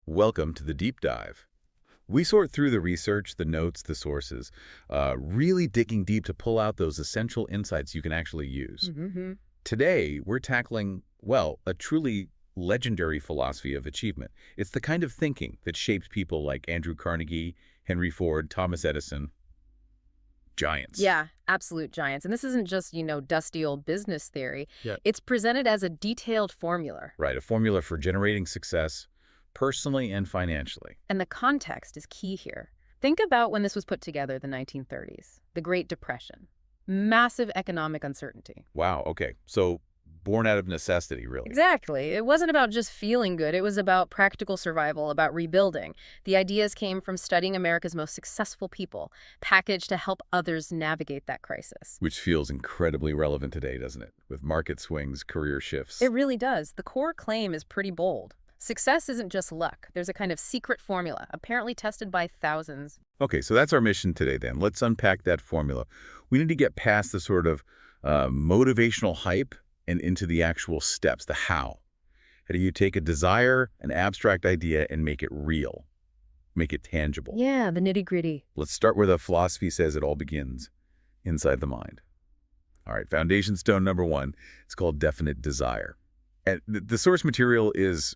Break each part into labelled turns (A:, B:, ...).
A: Welcome to the deep dive. We sort through the research, the notes, the sources, really digging deep to pull out those essential insights you can actually use.
B: Mm-hmm.
A: Today, we're tackling, well, a truly legendary philosophy of achievement. It's the kind of thinking that shaped people like Andrew Carnegie, Henry Ford, Thomas Edison, giants.
B: Yeah, absolute giants. And this isn't just, dusty old business theory.
A: Yeah.
B: It's presented as a detailed formula.
A: Right, a formula for generating success personally and financially.
B: And the context is key here. Think about when this was put together, the 1930s, the Great Depression. Massive economic uncertainty.
A: Wow, okay. So born out of necessity, really.
B: Exactly. It wasn't about just feeling good. It was about practical survival, about rebuilding. The ideas came from studying America's most successful people, packaged to help others navigate that crisis.
A: Which feels incredibly relevant today, doesn't it? With market swings, career shifts.
B: It really does. The core claim is pretty bold. Success isn't just luck. There's a kind of secret formula, apparently tested by thousands.
A: Okay, so that's our mission today then. Let's unpack that formula. We need to get past the sort of motivational hype and into the actual steps, the how. How do you take a desire, an abstract idea, and make it real? Make it tangible.
B: Yeah, the nitty-gritty.
A: Let's start where the philosophy says it all begins, inside the mind. All right, foundation stone number one, it's called definite desire. And the source material is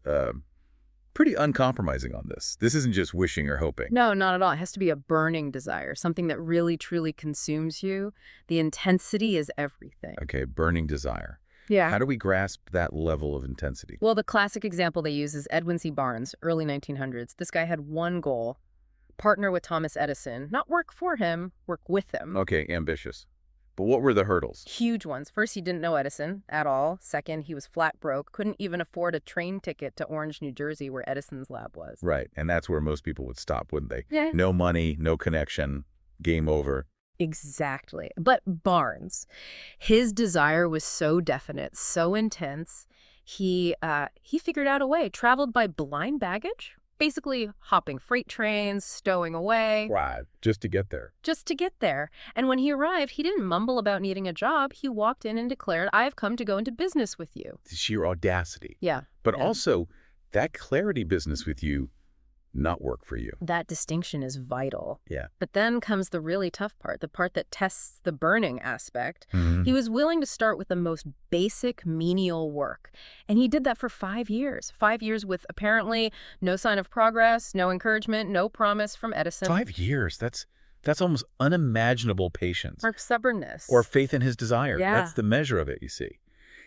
A: pretty uncompromising on this. This isn't just wishing or hoping.
B: No, not at all. It has to be a burning desire, something that really, truly consumes you. The intensity is everything.
A: Okay, burning desire.
B: Yeah.
A: How do we grasp that level of intensity?
B: Well, the classic example they use is Edwin C. Barnes, early 1900s. This guy had one goal: partner with Thomas Edison. Not work for him, work with him.
A: Okay, ambitious. But what were the hurdles?
B: Huge ones. First, he didn't know Edison at all. Second, he was flat broke, couldn't even afford a train ticket to Orange, New Jersey, where Edison's lab was.
A: Right, and that's where most people would stop, wouldn't they?
B: Yeah.
A: No money, no connection, game over.
B: Exactly. But Barnes, his desire was so definite, so intense, he figured out a way, traveled by blind baggage, basically hopping freight trains, stowing away.
A: Right, just to get there.
B: Just to get there. And when he arrived, he didn't mumble about needing a job. He walked in and declared, "I have come to go into business with you."
A: The sheer audacity.
B: Yeah.
A: But
B: yeah.
A: also, that clarity business with you, not work for you.
B: That distinction is vital.
A: Yeah.
B: But then comes the really tough part, the part that tests the burning aspect.
A: Mhm.
B: He was willing to start with the most basic menial work. And he did that for 5 years. 5 years with apparently no sign of progress, no encouragement, no promise from Edison.
A: 5 years, that's almost unimaginable patience.
B: Or stubbornness.
A: Or faith in his desire.
B: Yeah.
A: That's the measure of it, you see.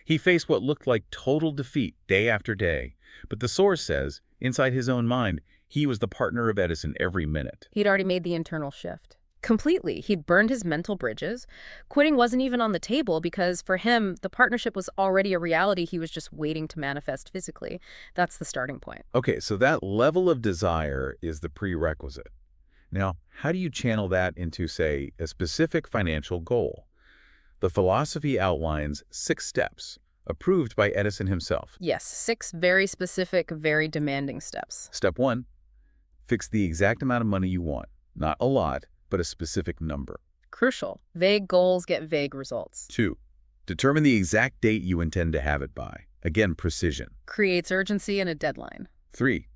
A: He faced what looked like total defeat day after day. But the source says, inside his own mind, he was the partner of Edison every minute.
B: He'd already made the internal shift. Completely. He'd burned his mental bridges. Quitting wasn't even on the table because for him, the partnership was already a reality. He was just waiting to manifest physically. That's the starting point.
A: Okay, so that level of desire is the prerequisite. Now, how do you channel that into, say, a specific financial goal? The philosophy outlines 6 steps, approved by Edison himself.
B: Yes, 6 very specific, very demanding steps.
A: Step 1, fix the exact amount of money you want. Not a lot, but a specific number.
B: Crucial. Vague goals get vague results.
A: 2, determine the exact date you intend to have it by. Again, precision.
B: Creates urgency and a deadline.
A: 3,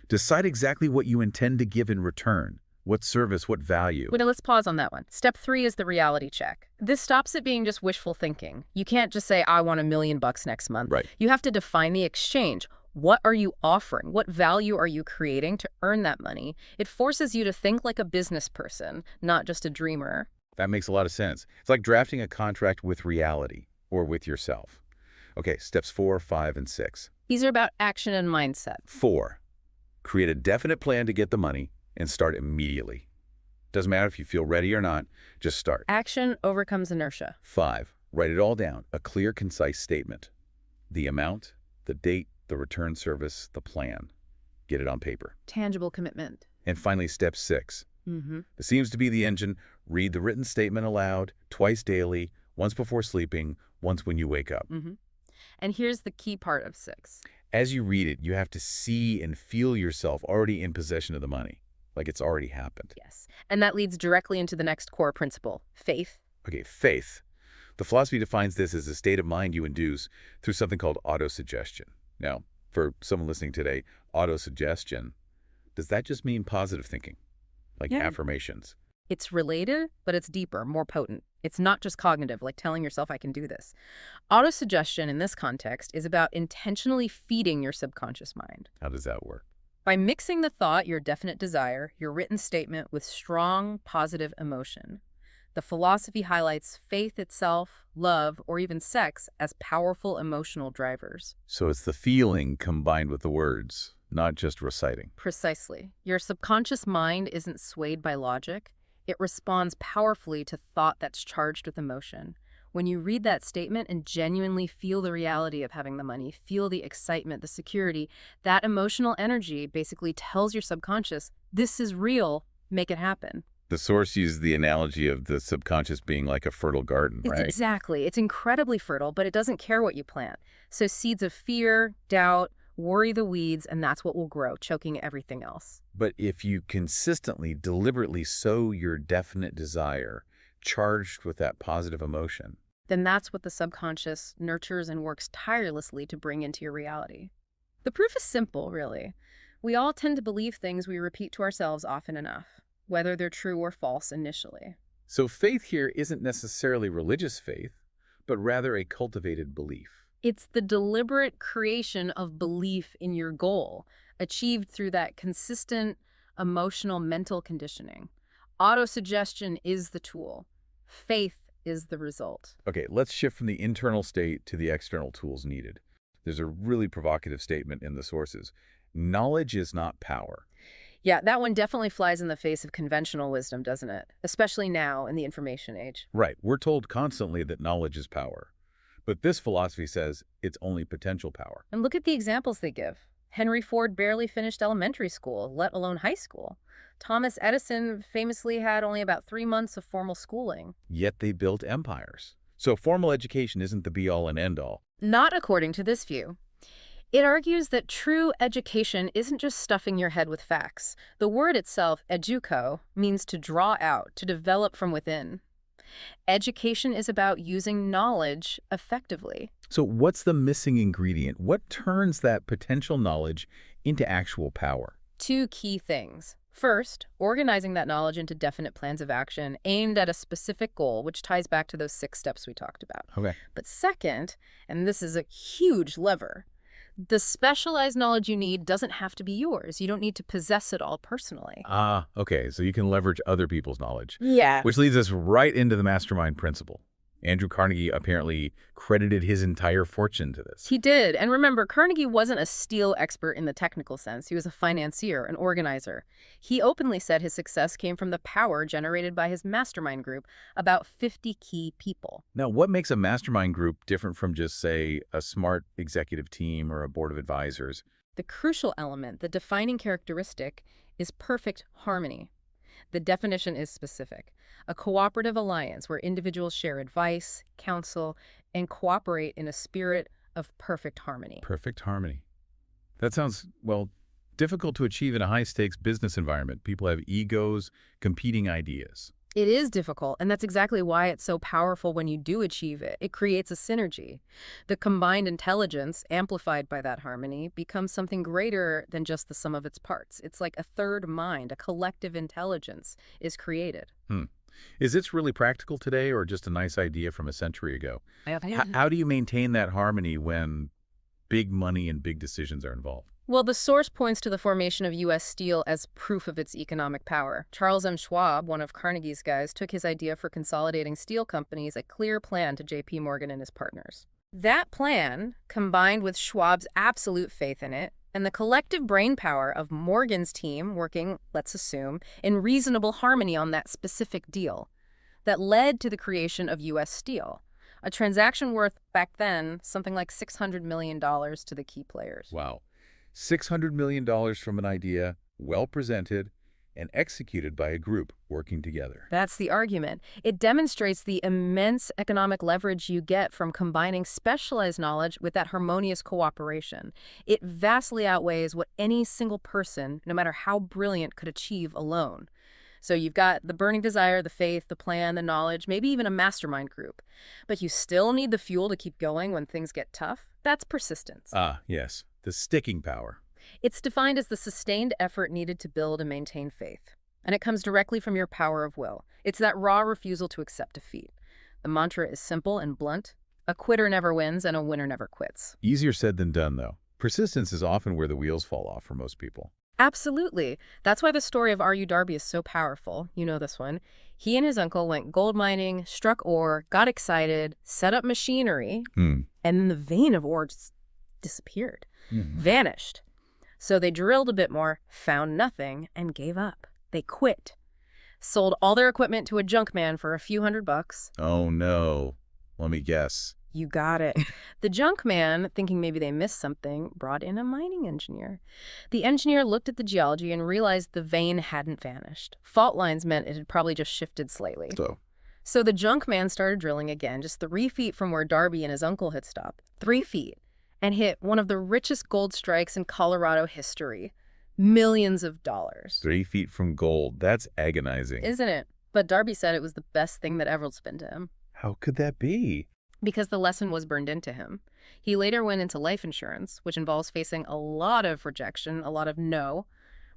A: decide exactly what you intend to give in return. What service, what value.
B: Wait, let's pause on that one. Step 3 is the reality check. This stops it being just wishful thinking. You can't just say, "I want $1 million next month."
A: Right.
B: You have to define the exchange. What are you offering? What value are you creating to earn that money? It forces you to think like a business person, not just a dreamer.
A: That makes a lot of sense. It's like drafting a contract with reality or with yourself. Okay, steps 4, 5, and 6.
B: These are about action and mindset.
A: 4, create a definite plan to get the money and start immediately. Doesn't matter if you feel ready or not, just start.
B: Action overcomes inertia.
A: 5, write it all down, a clear, concise statement. The amount, the date, the return service, the plan. Get it on paper.
B: Tangible commitment.
A: And finally, step 6.
B: Mm-hmm.
A: This seems to be the engine. Read the written statement aloud, twice daily, once before sleeping, once when you wake up.
B: Mm-hmm. And here's the key part of 6.
A: As you read it, you have to see and feel yourself already in possession of the money, like it's already happened.
B: Yes. And that leads directly into the next core principle, faith.
A: Okay, faith. The philosophy defines this as a state of mind you induce through something called autosuggestion. Now, For someone listening today, autosuggestion, does that just mean positive thinking, like
B: Yeah.
A: affirmations?
B: It's related, but it's deeper, more potent. It's not just cognitive, like telling yourself I can do this. Autosuggestion in this context is about intentionally feeding your subconscious mind.
A: How does that work?
B: By mixing the thought, your definite desire, your written statement with strong, positive emotion. The philosophy highlights faith itself, love, or even sex as powerful emotional drivers.
A: So it's the feeling combined with the words, not just reciting.
B: Precisely. Your subconscious mind isn't swayed by logic. It responds powerfully to thought that's charged with emotion. When you read that statement and genuinely feel the reality of having the money, feel the excitement, the security, that emotional energy basically tells your subconscious, this is real, make it happen.
A: The source used the analogy of the subconscious being like a fertile garden, right?
B: Exactly. It's incredibly fertile, but it doesn't care what you plant. So seeds of fear, doubt, worry the weeds, and that's what will grow, choking everything else.
A: But if you consistently, deliberately sow your definite desire, charged with that positive emotion,
B: Then that's what the subconscious nurtures and works tirelessly to bring into your reality. The proof is simple, really. We all tend to believe things we repeat to ourselves often enough, whether they're true or false initially.
A: so faith here isn't necessarily religious faith, but rather a cultivated belief.
B: It's the deliberate creation of belief in your goal, achieved through that consistent emotional mental conditioning. Autosuggestion is the tool. Faith is the result.
A: Okay, let's shift from the internal state to the external tools needed. There's a really provocative statement in the sources. Knowledge is not power.
B: Yeah, that one definitely flies in the face of conventional wisdom, doesn't it? Especially now in the information age.
A: Right, we're told constantly that knowledge is power. But this philosophy says it's only potential power.
B: And look at the examples they give. Henry Ford barely finished elementary school, let alone high school. Thomas Edison famously had only about 3 months of formal schooling.
A: Yet they built empires. So formal education isn't the be-all and end-all.
B: Not according to this view. It argues that true education isn't just stuffing your head with facts. The word itself, educo, means to draw out, to develop from within. Education is about using knowledge effectively.
A: So what's the missing ingredient? What turns that potential knowledge into actual power?
B: 2 key things. First, organizing that knowledge into definite plans of action aimed at a specific goal, which ties back to those 6 steps we talked about.
A: Okay.
B: But second, and this is a huge lever, the specialized knowledge you need doesn't have to be yours. You don't need to possess it all personally.
A: Okay. So you can leverage other people's knowledge.
B: Yeah.
A: Which leads us right into the mastermind principle. Andrew Carnegie apparently credited his entire fortune to this.
B: He did. And remember, Carnegie wasn't a steel expert in the technical sense. He was a financier, an organizer. He openly said his success came from the power generated by his mastermind group, about 50 key people.
A: Now, what makes a mastermind group different from just, say, a smart executive team or a board of advisors?
B: The crucial element, the defining characteristic, is perfect harmony. The definition is specific. A cooperative alliance where individuals share advice, counsel, and cooperate in a spirit of perfect harmony.
A: Perfect harmony. That sounds, well, difficult to achieve in a high-stakes business environment. People have egos, competing ideas.
B: It is difficult, and that's exactly why it's so powerful when you do achieve it. It creates a synergy. The combined intelligence, amplified by that harmony, becomes something greater than just the sum of its parts. It's like a third mind, a collective intelligence is created.
A: Is this really practical today or just a nice idea from a century ago? How do you maintain that harmony when big money and big decisions are involved?
B: Well, the source points to the formation of U.S. Steel as proof of its economic power. Charles M. Schwab, one of Carnegie's guys, took his idea for consolidating steel companies a clear plan to J.P. Morgan and his partners. That plan, combined with Schwab's absolute faith in it, and the collective brainpower of Morgan's team working, let's assume, in reasonable harmony on that specific deal, that led to the creation of U.S. Steel, a transaction worth, back then, something like $600 million to the key players.
A: Wow. $600 million from an idea, well presented, and executed by a group working together.
B: That's the argument. It demonstrates the immense economic leverage you get from combining specialized knowledge with that harmonious cooperation. It vastly outweighs what any single person, no matter how brilliant, could achieve alone. So you've got the burning desire, the faith, the plan, the knowledge, maybe even a mastermind group. But you still need the fuel to keep going when things get tough. That's persistence.
A: Yes. The sticking power.
B: It's defined as the sustained effort needed to build and maintain faith. And it comes directly from your power of will. It's that raw refusal to accept defeat. The mantra is simple and blunt. A quitter never wins and a winner never quits.
A: Easier said than done, though. Persistence is often where the wheels fall off for most people.
B: Absolutely. That's why the story of R.U. Darby is so powerful. You know this one. He and his uncle went gold mining, struck ore, got excited, set up machinery,
A: Hmm.
B: and then the vein of ore just disappeared, vanished. So they drilled a bit more, found nothing, and gave up. They quit. Sold all their equipment to a junk man for a few $100.
A: Oh, no. Let me guess.
B: You got it. The junk man, thinking maybe they missed something, brought in a mining engineer. The engineer looked at the geology and realized the vein hadn't vanished. Fault lines meant it had probably just shifted slightly. So the junk man started drilling again, just 3 feet from where Darby and his uncle had stopped. 3 feet. And hit one of the richest gold strikes in Colorado history. Millions of dollars.
A: 3 feet from gold. That's agonizing.
B: Isn't it? But Darby said it was the best thing that ever happened to him.
A: How could that be?
B: Because the lesson was burned into him. He later went into life insurance, which involves facing a lot of rejection, a lot of no.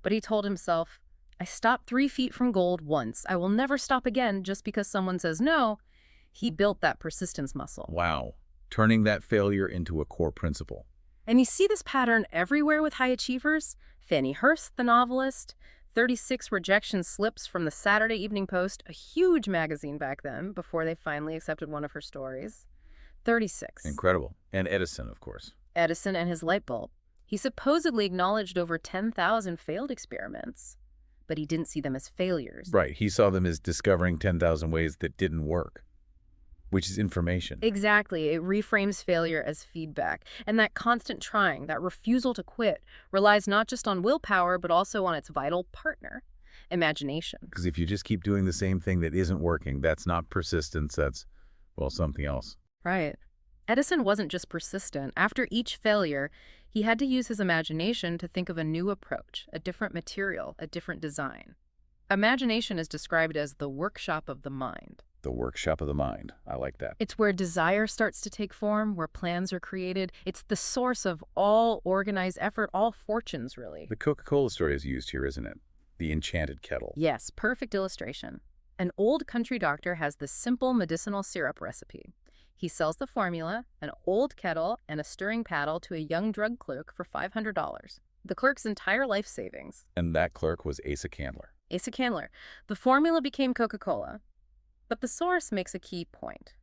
B: But he told himself, I stopped 3 feet from gold once. I will never stop again just because someone says no. He built that persistence muscle.
A: Wow. Turning that failure into a core principle.
B: And you see this pattern everywhere with high achievers. Fannie Hurst, the novelist, 36 rejection slips from the Saturday Evening Post, a huge magazine back then, before they finally accepted one of her stories. 36.
A: Incredible. And Edison, of course.
B: Edison and his light bulb. He supposedly acknowledged over 10,000 failed experiments, but he didn't see them as failures.
A: Right. He saw them as discovering 10,000 ways that didn't work, which is information.
B: Exactly. It reframes failure as feedback. And that constant trying, that refusal to quit, relies not just on willpower, but also on its vital partner, imagination.
A: Because if you just keep doing the same thing that isn't working, that's not persistence, that's, well, something else.
B: Right. Edison wasn't just persistent. After each failure, he had to use his imagination to think of a new approach, a different material, a different design. Imagination is described as the workshop of the mind.
A: The workshop of the mind. I like that.
B: It's where desire starts to take form, where plans are created. It's the source of all organized effort, all fortunes, really.
A: The Coca-Cola story is used here, isn't it? The enchanted kettle.
B: Yes, perfect illustration. An old country doctor has this simple medicinal syrup recipe. He sells the formula, an old kettle, and a stirring paddle to a young drug clerk for $500. The clerk's entire life savings.
A: And that clerk was Asa Candler.
B: Asa Candler. The formula became Coca-Cola. But the source makes a key point.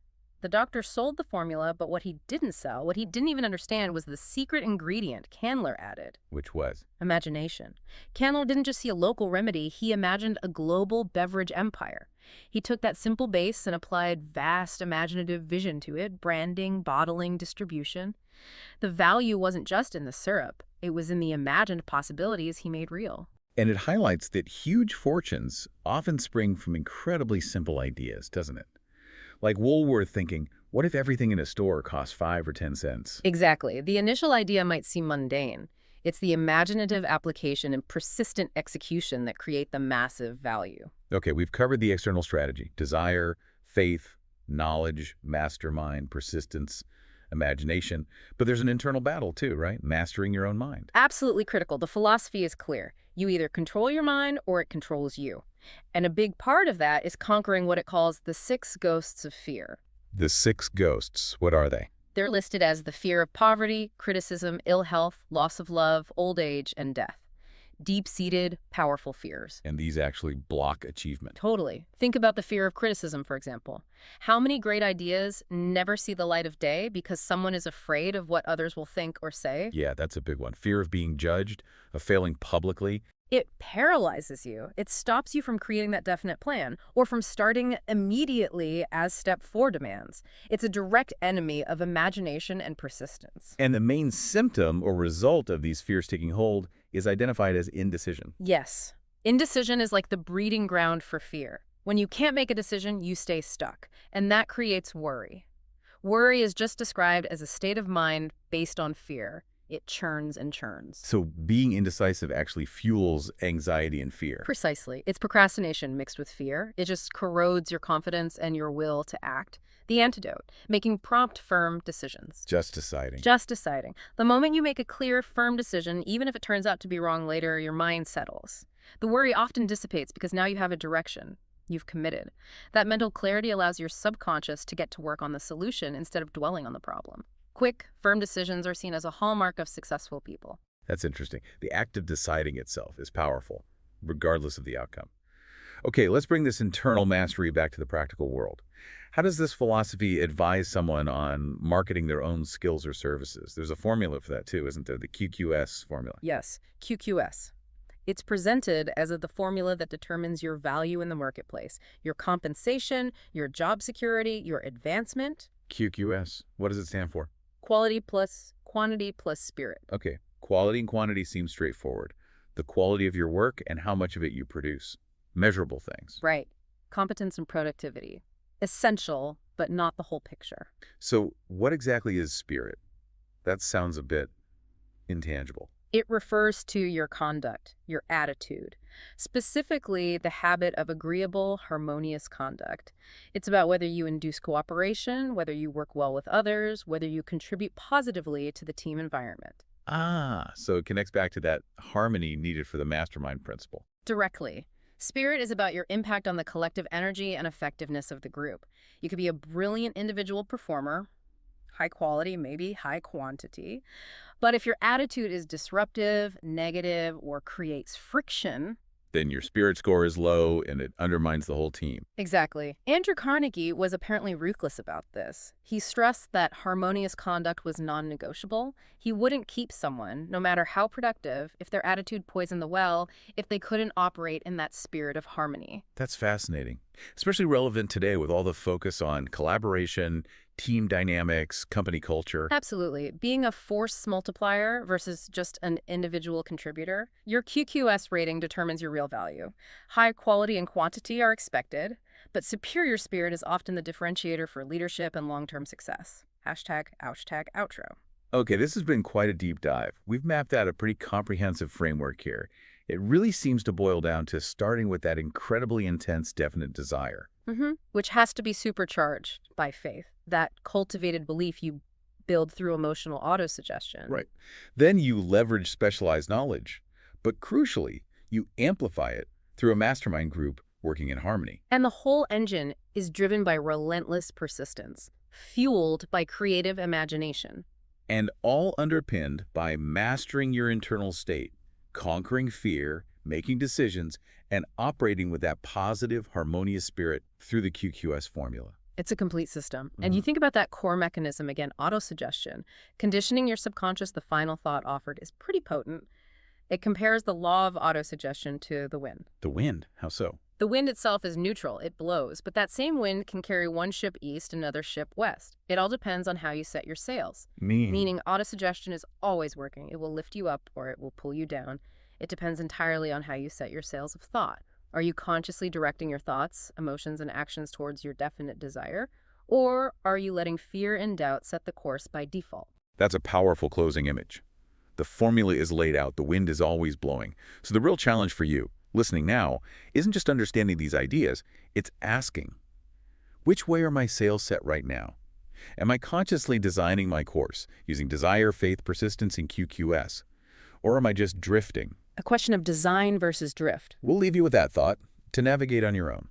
B: The doctor sold the formula, but what he didn't sell, what he didn't even understand, was the secret ingredient Candler added.
A: Which was?
B: Imagination. Candler didn't just see a local remedy, he imagined a global beverage empire. He took that simple base and applied vast imaginative vision to it, branding, bottling, distribution. The value wasn't just in the syrup, it was in the imagined possibilities he made real.
A: And it highlights that huge fortunes often spring from incredibly simple ideas, doesn't it? Like Woolworth thinking, what if everything in a store costs 5 or 10 cents?
B: Exactly. The initial idea might seem mundane. It's the imaginative application and persistent execution that create the massive value.
A: Okay, we've covered the external strategy: desire, faith, knowledge, mastermind, persistence, imagination. But there's an internal battle too, right? Mastering your own mind.
B: Absolutely critical. The philosophy is clear. You either control your mind or it controls you. And a big part of that is conquering what it calls the 6 ghosts of fear.
A: The 6 ghosts, what are they?
B: They're listed as the fear of poverty, criticism, ill health, loss of love, old age, and death. Deep-seated, powerful fears.
A: And these actually block achievement.
B: Totally. Think about the fear of criticism, for example. How many great ideas never see the light of day because someone is afraid of what others will think or say?
A: Yeah, that's a big one. Fear of being judged, of failing publicly.
B: It paralyzes you. It stops you from creating that definite plan or from starting immediately as step 4 demands. It's a direct enemy of imagination and persistence.
A: And the main symptom or result of these fears taking hold is identified as indecision.
B: Yes. Indecision is like the breeding ground for fear. When you can't make a decision, you stay stuck. And that creates worry. Worry is just described as a state of mind based on fear. It churns and churns.
A: So being indecisive actually fuels anxiety and fear.
B: Precisely. It's procrastination mixed with fear. It just corrodes your confidence and your will to act. The antidote, making prompt, firm decisions.
A: Just deciding.
B: Just deciding. The moment you make a clear, firm decision, even if it turns out to be wrong later, your mind settles. The worry often dissipates because now you have a direction. You've committed. That mental clarity allows your subconscious to get to work on the solution instead of dwelling on the problem. Quick, firm decisions are seen as a hallmark of successful people.
A: That's interesting. The act of deciding itself is powerful, regardless of the outcome. Okay, let's bring this internal mastery back to the practical world. How does this philosophy advise someone on marketing their own skills or services? There's a formula for that too, isn't there? The QQS formula.
B: Yes, QQS. It's presented as the formula that determines your value in the marketplace, your compensation, your job security, your advancement.
A: QQS. What does it stand for?
B: Quality plus quantity plus spirit.
A: Okay, quality and quantity seem straightforward. The quality of your work and how much of it you produce. Measurable things.
B: Right. Competence and productivity. Essential, but not the whole picture.
A: So what exactly is spirit? That sounds a bit intangible.
B: It refers to your conduct, your attitude, specifically the habit of agreeable, harmonious conduct. It's about whether you induce cooperation, whether you work well with others, whether you contribute positively to the team environment.
A: Ah, so it connects back to that harmony needed for the mastermind principle.
B: Directly. Spirit is about your impact on the collective energy and effectiveness of the group. You could be a brilliant individual performer, high quality, maybe high quantity. But if your attitude is disruptive, negative, or creates friction,
A: Then your spirit score is low and it undermines the whole team.
B: exactly. Andrew Carnegie was apparently ruthless about this. He stressed that harmonious conduct was non-negotiable. He wouldn't keep someone, no matter how productive, if their attitude poisoned the well, if they couldn't operate in that spirit of harmony.
A: That's fascinating. Especially relevant today with all the focus on collaboration, team dynamics, company culture.
B: Absolutely. Being a force multiplier versus just an individual contributor, your QQS rating determines your real value. High quality and quantity are expected, but superior spirit is often the differentiator for leadership and long-term success. Hashtag, ouchtag, outro.
A: Okay, this has been quite a deep dive. We've mapped out a pretty comprehensive framework here. It really seems to boil down to starting with that incredibly intense, definite desire.
B: Which has to be supercharged by faith, that cultivated belief you build through emotional autosuggestion.
A: Right. Then you leverage specialized knowledge. But crucially, you amplify it through a mastermind group working in harmony.
B: And the whole engine is driven by relentless persistence, fueled by creative imagination.
A: And all underpinned by mastering your internal state, conquering fear, making decisions, and operating with that positive, harmonious spirit through the QQS formula.
B: It's a complete system. And you think about that core mechanism again, autosuggestion. Conditioning your subconscious, the final thought offered, is pretty potent. It compares the law of autosuggestion to the wind.
A: The wind, how so?
B: The wind itself is neutral, it blows, but that same wind can carry one ship east, another ship west. It all depends on how you set your sails. Meaning autosuggestion is always working. It will lift you up or it will pull you down. It depends entirely on how you set your sails of thought. Are you consciously directing your thoughts, emotions, and actions towards your definite desire? Or are you letting fear and doubt set the course by default?
A: That's a powerful closing image. The formula is laid out, the wind is always blowing. So the real challenge for you, listening now, isn't just understanding these ideas, it's asking, which way are my sails set right now? Am I consciously designing my course, using desire, faith, persistence, and QQS? Or am I just drifting?
B: A question of design versus drift.
A: We'll leave you with that thought to navigate on your own.